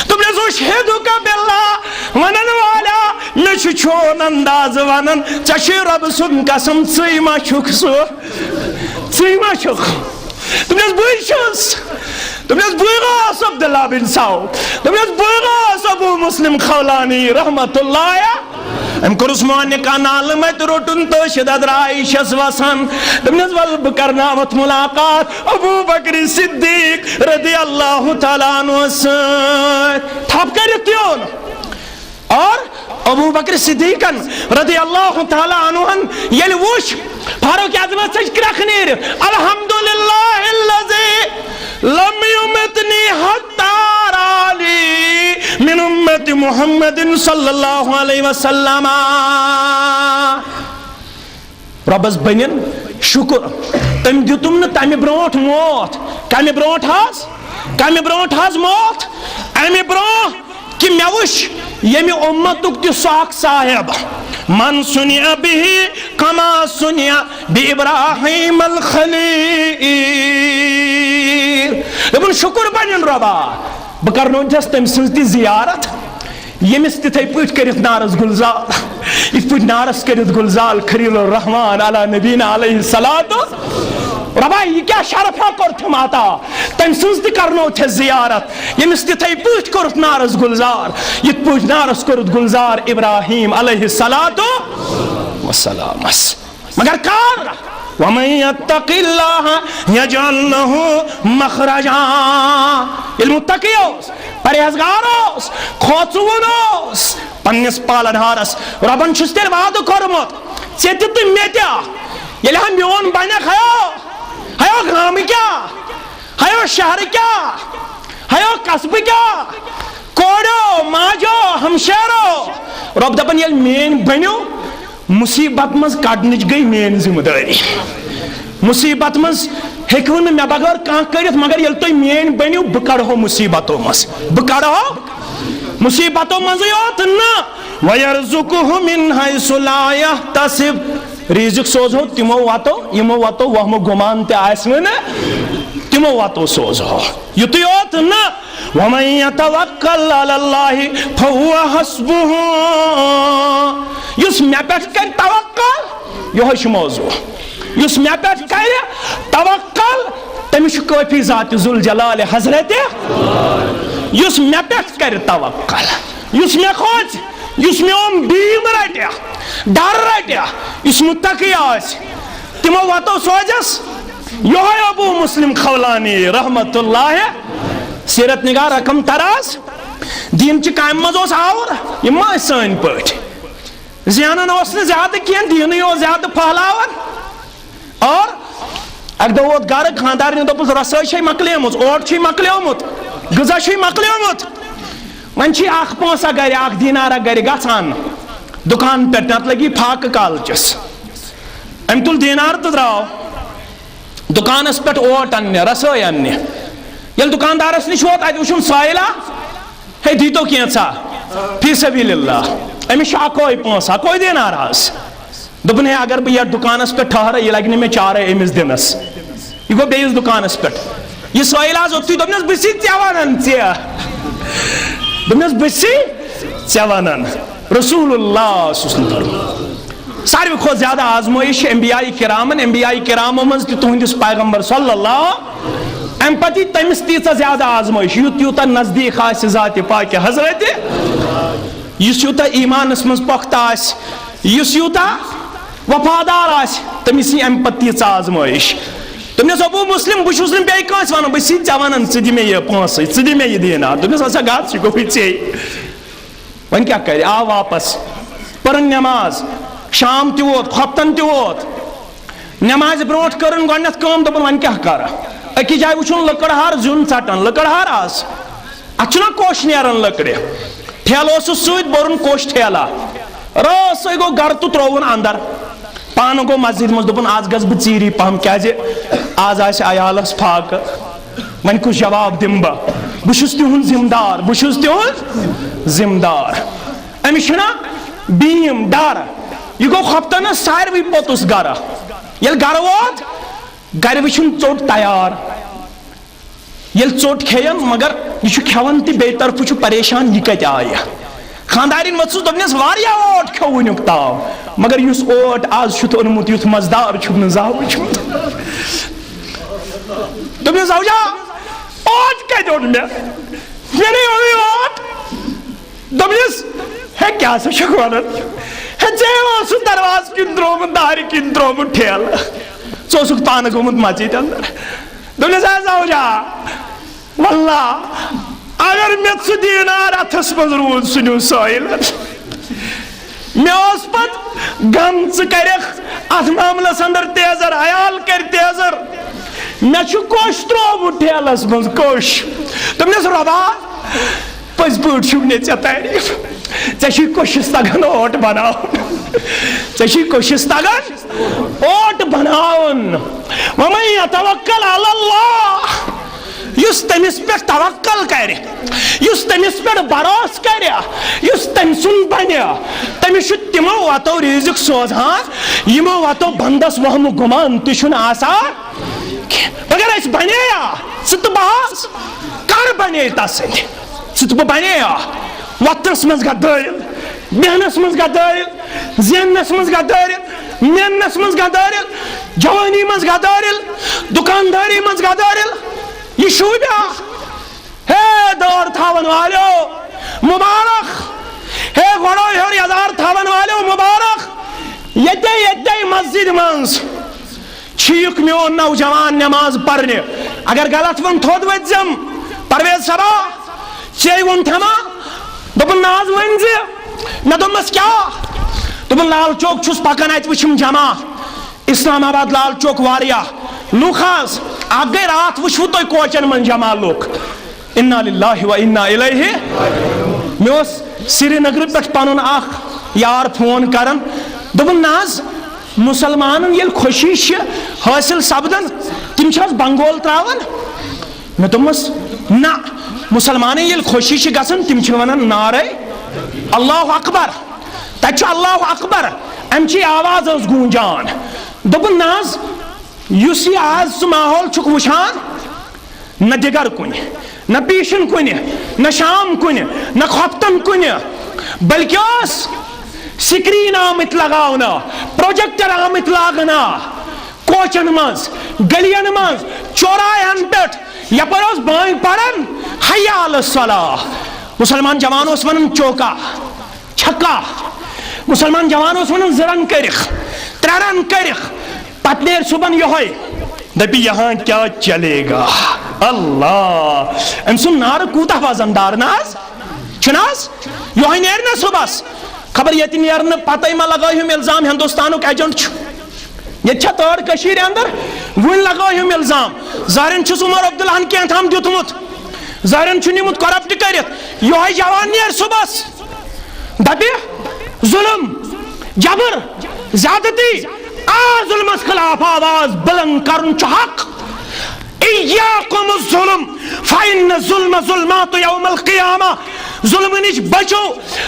دبنس اشہدو کا باللہ ونن والا نچ چھون انداز ونن چشی رب سن قسم سیما چھک سو سیما چھک دبنس بوئی شوز دبنس بوئی غاس عبداللہ بن سعود دبنس بوئی غاس ابو مسلم خولانی رحمت اللہ ام کورس مون کا نال مت روٹن تو شدت رائشس وسن دمنس ول بکرنامت ملاقات ابو بکر صدیق رضی اللہ تعالیٰ عنہ تھپ کرت یون اور ابو بکر صدیقن رضی اللہ تعالیٰ عنہ یل وش فاروق اعظم سچ کرخ نیر الحمدللہ الذی لم یمتنی حتی رالی من امت محمد صلی اللہ علیہ وسلم ربس بنین شکر تم دیتم نا تمہ برونٹ موت کمہ برونٹ حاز موت امہ برون کہ مے وش یمی امتک تی ساک صاحب من سنیا به کما سنیا بی ابراہیم الخلیل دبن شکر بنین ربا بکرنو جس تم سنتی زیارت یمس تتھے پوچھ کرت نارس گلزار اس پوچھ نارس کرت گلزار خلیل الرحمن علی نبینا علیہ الصلاۃ ربا یہ کیا شرف ہے کرت ماتا تم سنتی کرنو تھے زیارت یمس تتھے پوچھ کرت نارس گلزار یہ پوچھ نارس کرت گلزار ابراہیم علیہ الصلاۃ والسلام مگر کار وَمَن يَتَّقِ اللَّهَ يَجْعَلْ لَهُ مَخْرَجًا المتقیوس پرہیزگاروس کھوژوُنوس پننس پالنہارس ربن چھس تیل وعدٕ کوٚرمُت ژےٚ تہِ تہٕ مےٚ تہِ ییٚلہِ ہا میون بنیکھ ہیو گامہٕ کیٛاہ ہیو شہرٕ کیٛاہ ہیو قصبہٕ کیٛاہ کوڑیو ماجو ہمشیرو رب دپن ییٚلہِ میٲنۍ بنیو مصیبت مز کڑنچ گئی مین ذمہ داری مصیبت مز ہیکو نہ مے بغیر کان کرت مگر یل تو مین بنیو بہ کڑہو مصیبتو مز بہ کڑہو مصیبتو مز یوت نہ ويرزقه من حيث لا يحتسب رزق سوزو تمو واتو وہم گمان تے آسن تمو واتو سوزو یت یوت نہ ومن يتوکل علی اللہ فهو حسبه یس مے پہ کر توکل یہ موضوع یس مے پہ کر توکل تمس کافی ذات ذوالجلال حضرت یس مے پہ کر توکل یس مے کھوج یس میون بیم رٹیا ڈر رٹیا یس متقی آس تمو واتو سوجس یہ ابو مسلم خولانی رحمت اللہ سیرت نگار رقم تراز دین چی کام مز اوس آور یہ ما سن پٹ زینن اوس نہ زیادہ کین دین یو زیادہ پھلاون اور اک دو ووت گھر خاندار نے دوپس رسائی چھ مکلیمت اوٹ چھ مکلیمت غذا چھ مکلیمت ون چھ اخ پونسا گھر اخ دینارا گھر گژھان دکان پٹ نت لگی پھاک کالچس ام تل دینار تو دراو دکانس پٹ اوٹ اننے رسائی اننے یل دکاندارس نش ووت ات وچھن سائلہ ہے دیتو کینسا فی سبیل اللہ امس اکوئی پونسا کوئی دینار آس دپن ہے اگر بہ یتھ دکانس پہ ٹھہرہ یہ لگہ مے چارے امس دنس یہ گو بیس دکانس پہ یہ سائل آز اوتھے دپنس بسی ژےٚ ونن دپنس بسی ژےٚ ونن رسول اللہ صلی اللہ علیہ وسلم ساروی کھوت زیادہ آزمائش انبیاء کرامو مز تہ تہندس پیغمبر صلی اللہ ام پتی تمس تیژا زیادہ آزمائش یوتا نزدیک آس ذات پاک حضرت یس یوتا ایمانس مز پختہ آس یس یوتا وفادار آس تمس ام پتہ تیژا آزمائش تمس ابو مسلم بہ چھس نہ بیٚیہِ کٲنٛسہِ ونان بہٕ ژےٚ ونان ژٕ دِ مےٚ یہِ پونٛسہٕ ژٕ دِ مےٚ یہِ دینار دوٚپنس ہسا گژھ یہِ گوٚوٕے ژےٚ وۄنۍ کیٛاہ کرِ آو واپس پٔرٕن نٮ۪ماز شام تہِ ووت خۄفتن تہِ ووت نٮ۪مازِ برونٛٹھ کٔرٕن گۄڈنٮ۪تھ کٲم دوٚپُن وۄنۍ کیٛاہ کرٕ أکِس جایہِ وٕچھُن لٔکٕر زیُن ژٹان لٔکٕر آس اتھ چھُنہ کوٚش نیران لٔکرِ ٹھیلہٕ اوسُس سۭتۍ بوٚرُن کوٚش ٹھیلا رٲژٕے گوٚو گرٕ تہٕ ترٛووُن اندر پانہٕ گوٚو مسجد منٛز دوٚپُن آز گژھٕ بہٕ ژیٖری پہم کیٛازِ آز آسہِ عیالس فاقہٕ وۄنۍ کُس جواب دِمہٕ بہٕ چھُس تِہُنٛد ذمہٕ دار أمِس چھُنہ بیٖم ڈر یہ گو خۄفتنس ساروٕے پوٚتُس گرٕ ییٚلہِ گرٕ ووت گرِ وٕچھُن ژوٚٹ تیار ییٚلہِ ژوٚٹ کھیٚیَن مگر یہ چھُ کھٮ۪وان تہِ بیٚیہِ طرفہٕ چھُ پریشان یہِ کتہِ آیہِ خاندارین وژھُس دوٚپنس واریاہ اوٹ کھیوٚو وٕنیُک تام مگر یُس اوٹ آز چھُتھ اوٚنمُت یُتھ مزٕدار چھُکھ نہٕ زانٛہہ وٕچھمُت دوٚپنس زوجا اوٹ کتہِ اوٚن مےٚ نَے اوٚنُے اوٹ دوٚپنس ہے کیٛاہ سا چھُکھ ونان ژے درواز کن ترومت دارِ کن ترومت ٹھیلہٕ ژٕ اوسُکھ پانہٕ گوٚمُت مسجد اندر دوٚپنس ہے زوجا واللہ اگر مےٚ ژٕ دیٖنار اتھس منٛز روٗد سُہ نیوٗ سٲیلن مےٚ اوس پتہٕ غم ژٕ کَرکھ اتھ معاملس اندر تیزر عیال کر تیزر مےٚ چھُ کوٚش ترومُت ٹھیلس منٛز کوٚش دوٚپنس رۄبا پٔزۍ پٲٹھۍ چھُم نہٕ ژےٚ تعریٖف ژےٚ چھُے کوٚشس تگان اوٹ بناوُن ژےٚ چھُے کوٚشس تگان اوٹ بناوُن وَمَن یَتَوَکَّل عَلَى اللّٰہ یُس تٔمِس پٮ۪ٹھ توکل کرِ یُس تٔمِس پٮ۪ٹھ بروسہٕ کرِ یُس تٔمۍ سُنٛد بنہِ تٔمِس چھُ تِمو وَتو رِزق سوزان یِمو وَتو بنٛدس وہمہٕ گُمان تہِ چھُنہٕ آسان مگر أسۍ بنییا ژٕ تہٕ بہٕ حظ کر بنے تس سۭتۍ ژٕ تہٕ بہٕ بنییا وۄتھنس منٛز گدٲرِل بیہنس منٛز گدٲرِل زیننس منٛز گدٲرِل میننس منٛز گدٲرِل جوانی منٛز گدٲرِل دُکاندٲری منٛز گدٲرِل یہ شوبیا ہے دور تھاون والیو مبارک ہے گوڑو ہیور یزار تھاون والیو مبارک یتے مسجد منز چھیک میون نوجوان نماز پرنے اگر غلط ون تھود وزم پرویز صبا چے ون تھما دوپن ناز ونزی مے دوپمس کیا دوپن لال چوک چھس پکان ات وچھم جمع اسلام آباد لال چوک واریا لوکھاز اگ گئی رات وچھو تُہۍ کوچن من جمع لوک انا للہ و انا الیہ مے اوس سری نگر پٮ۪ٹھ پنُن اکھ یار فون کران دوپُن ناز مسلمانن ییٚلہِ خوشی چھِ حٲصِل سپدان تِم چھِ حظ بنگول تراوان مے دوپمس نہ مسلمانن ییٚلہِ خوشی چھِ گژھان تِم چھِ ونان نعرے اللہ اکبر تتہِ چھُ اللہ اکبر امچی آواز ٲس گوٗنجان دوپُن ناز یُس یہِ آز سُہ ماحول چھُکھ وٕچھان نہ دِگر کُنہِ نہ پیٖشن کُنہِ نہ شام کُنہِ نہ کھۄفتن کُنہِ بلکہِ اوس سکریٖن آمٕتۍ لگاونہٕ پروجیکٹر آمٕتۍ لاگنہٕ کوچن منٛز گلین منٛز چوراین پٮ۪ٹھ یپٲرۍ اوس بٲنۍ پران حیا علی الصلاۃ مسلمان جوان اوس ونان چوکا چھکا مسلمان جوان اوس ونان 2 رن کٔرِکھ 3 رن کٔرِکھ پتہٕ نیر صبحن یہوے دپی یہاں کیا چلے گا اللہ أمۍ سُنٛد نعرٕ کوٗتاہ وزندار نہ حظ چھُنہٕ حظ یہوے نیرِ نہ صبحس خبر ییٚتہِ نیرنہٕ پتے ما لگٲیہُم الزام ہندوستانُک ایجنٹ چھُ ییٚتہِ چھا تٲر کٔشیٖرِ اندر وُنہِ لگٲیہُم الزام ظاہرن چھُس عمر عبداللہن کینٛہہ دیُتمُت ظاہرن چھُ نِمُت کرپٹ کٔرِتھ یہوے جوان نیرِ صبحس دپہِ ظلم جبر زیادتی ظلمس خلاف آواز بلند کرن چھُ حق ایاکم الظلم فإن الظلم ظلمات یوم القیامہ ظلم نش بچو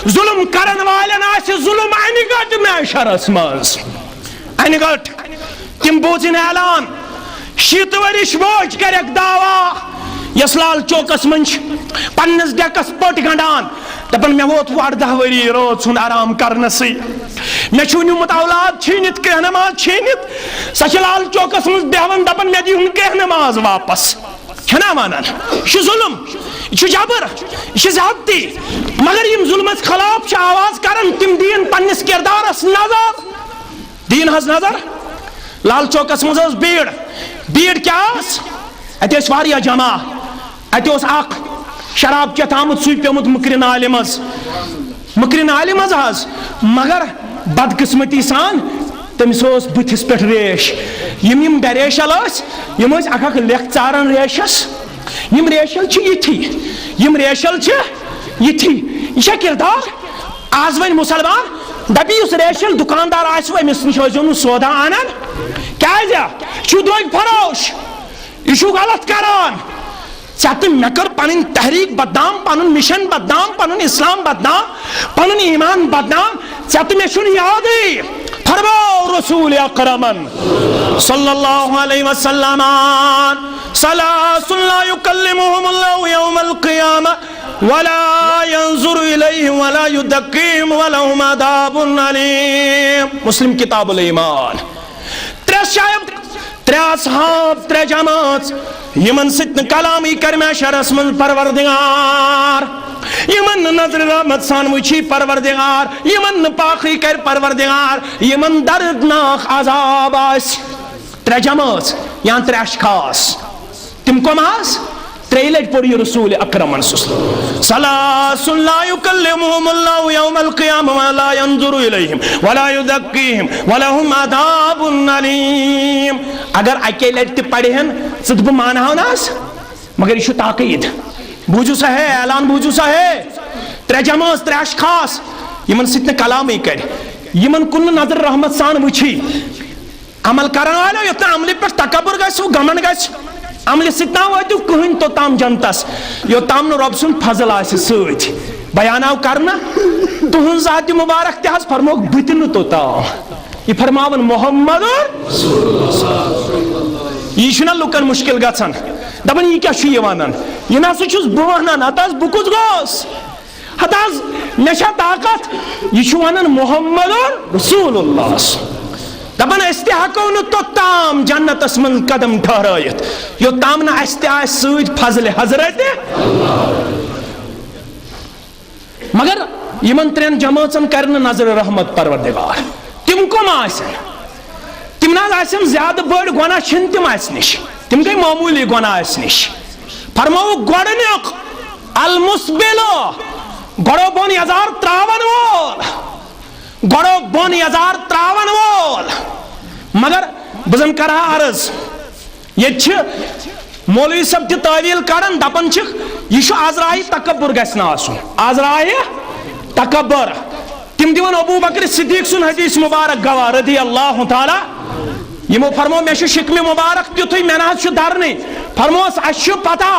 ظلم کرن والن آسہِ ظلم انہِ گٹ معاشرس منٛز انہِ گٹ تِم بوٗزِن اعلان 6 ؤرِش موج کرٮ۪کھ دعوا یس لال چوکس منٛز پننس ڈیکس پٔٹ گنڈان دپان مےٚ ووت 18 ؤری رٲژ ہُنٛد آرام کرنسٕے مےٚ چھُ نیوٗمُت اولاد چھیٖنِتھ کینٛہہ نماز چھیٖنِتھ سۄ چھِ لال چوکس منٛز بیہوان دپان مےٚ دِیِو نہٕ کینٛہہ نماز واپس چھنا ونان یہِ چھُ ظلم یہِ چھُ جبر یہِ چھِ زیادتی مگر یِم ظلمس خلاف چھِ آواز کران تِم دِیِن پننس کردارس نظر دِیِن حظ نظر لال چوکس منٛز ٲس بیٖڑ کیٛاہ ٲس اتہِ ٲسۍ واریاہ جمع اتہِ اوس اکھ شراب چٮ۪تھ آمُت سُے پیومُت مٕکرِ نالہِ منٛز حظ مگر بدقسمتی سان تٔمِس اوس بٕتھِس پٮ۪ٹھ ریش یِم ڈریشل ٲسۍ یِم ٲسۍ اکھ لیکھ ژاران ریشس یِم ریشل چھِ یِتھی یہِ چھا کردار آز وۄنۍ مُسلمان دپہِ یُس ریشل دُکاندار آسِوٕ أمِس نِش ٲسۍزیو نہٕ سودا انان کیازِ یہِ چھُ درٛوٚگۍ فروش یہِ چھُ غلط کران ژےٚ تہٕ مےٚ کٔر پنٕنۍ تحریٖک بدنام پنُن مِشن بدنام پنُن اسلام بدنام پنُن ایمان بدنام ژےٚ تہٕ مےٚ چھُنہٕ یادٕے فرماو رسول اکرمن صلی اللہ علیہ وسلم ثلاث لا يكلمهم الله يوم القيامة ولا ينظر إليهم ولا يزكيهم ولهم عذاب أليم مسلم کتاب الایمان ترے اصحاب ترے جماعت یمن ست کلامی کر محشرس من پروردگار یمن نظر رحمت سان وچھی پروردگار یمن پاکی کر پروردگار یمن دردناک عذاب آس ترے جماعت یا ترے اشخاص تم کم آس ترے لٹ پڑی رسول اکرم ثلاث لا یکلمہم اللہ یوم القیامہ ولا ینظر الیہم ولا یزکیہم ولہم عذاب علیم اگر اکی لٹ پڑی ہیں صدب مانا ہو ناس مگر یہ تاقید بوجھو سا ہے اعلان بوجھو سا ہے ترے جماعت ترے اشخاص یمن ستن کلامی کر یمن کن نظر رحمت سان وچھی عمل کرن والے یتنا عملی پر تکبر گئے سو گمن گئے عملی ستنا واتو کہن تو تام جنتس یو تام نو رب سن فضل آسی سوچ بیاناو کرنا تہن ذات مبارک تحس فرموک بتن تو تام یہ فرماون محمد یہ شنا لکن مشکل گژھان دپن یہ کیا چھ ونان یہ نسا چھس بہ ونان ہتاس بہ کس گوس ہتاس مے چھا طاقت یہ چھ ونان محمد رسول اللہ دپن اس تہ ہکو نہ توتام جنتس من قدم ٹھہرائیت یو تام نہ اس تہ آس سۭتۍ فضل حضرت مگر یمن ترین جماعتن کرن نظر رحمت پروردگار تم کم آسن تم نہ آسن زیادہ بڑ گناہ چھن تم اس نش تم گئی معمولی گناہ اس نش فرماو گۄڈنیُک المسبلو گۄڈو بون یزار تراون وول گۄڈو بون یزار تراون وول مگر بزن کرا عرض یہ مولوی صاحب تہ تعویل کڑان دپان یہ عذرائے تکبر گژھِ نہٕ آسُن عذرائے تکبر تم دِوان ابو بکر صدیق سن حدیث مبارک گواہ رضی اللہ تعالی یمو فرمو مے چھ شکم مبارک تیُتھُے مے نہ حظ چھ دھرنے فرموس اَسہِ چھُ پتہ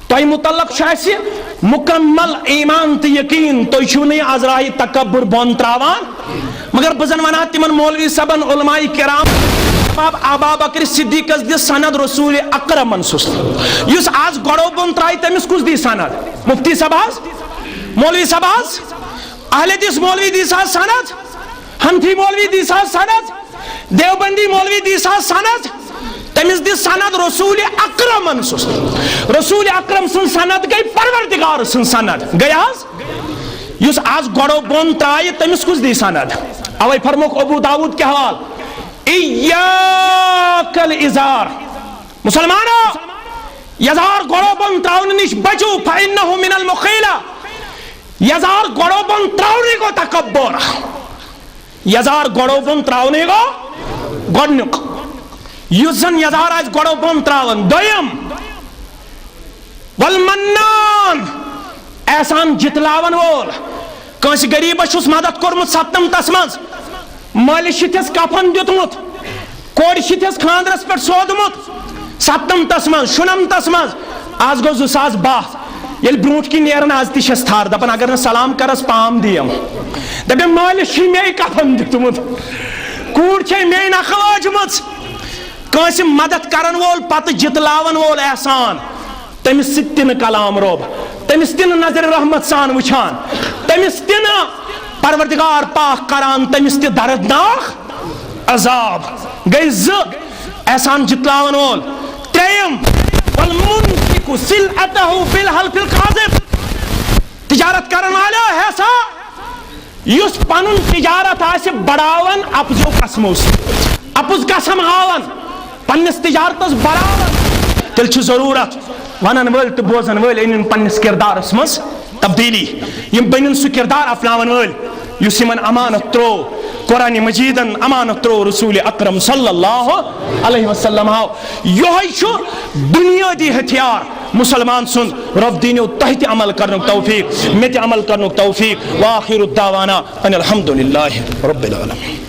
تۄہہِ متعلق چھُ اَسہِ مکمل ایمان تو یقین تو چھو نہیں عذرائے تکبر بون تراوان مگر بزن ونا تمن مولوی صاحبن علماء کرام ابا بکر صدیق دی سند رسول اکرم یس آج گڑو بون ترائی تمس کس دی سند مفتی صاحب مولوی صاحب اہل حدیث مولوی دی سند حنفی مولوی دی سند دیوبندی مولوی دی سند تمس دی سند رسول اکرم رسول اکرم سن سند گئی پروردگار سن سند گئی آز یس آز گڑو بون ترائی تمس کس دی سند اوے فرموک ابو داود کے حوال ایاک الازار مسلمانو یزار گڑو بون تراؤن نش بچو فإنہو من المخیلہ یزار گڑو بون تراؤنی کو تکبر یزار گڑو بون تراؤنی کو گڑنک یزن یزار آج گڑو بون تراؤن دویم والمنان احسان جتلاون وول کنس غریب چھس مدد کورمت ستم تسمز مال شتس کفن دیتمت کوڑ شتس خاندرس پہ سودمت ستم تسمز شنم تسمز آز گو 2012 یل بروٹ کی نیرن آز تیشس تھار دپن اگر نہ سلام کرس پام دیم دپن مال شی میں کفن دیتمت کوڑ چھ میں نخواجمت کنس مدد کرن وول پت جتلاون وول احسان تمس ستن کلام روب تمس تن نظر رحمت سان وچھان تمس تن پروردگار پاک کران تمس تہ دردناک عذاب گئی ز احسان جتلاون وول تریم والمنفق سلعتہ بالحلف الکاذب تجارت کرن والا ایسا یس پنن تجارت آس بڑاون اپزو قسمو اپز قسم ہاون پنس تجارتس بڑاون تیل چھ ضرورت ونن ول تو بوزن ول ان پنس کردارس مس تبدیلی یم بنن سو کردار اپناون ول یس یمن امانت ترو قرآن مجیدن امانت ترو رسول اکرم صلی اللہ علیہ وسلم یہ بنیادی ہتھیار مسلمان سن رب دینو تحت عمل کرنک توفیق مت عمل کرنک توفیق واخر الدعوانا ان الحمد للہ رب العالمین.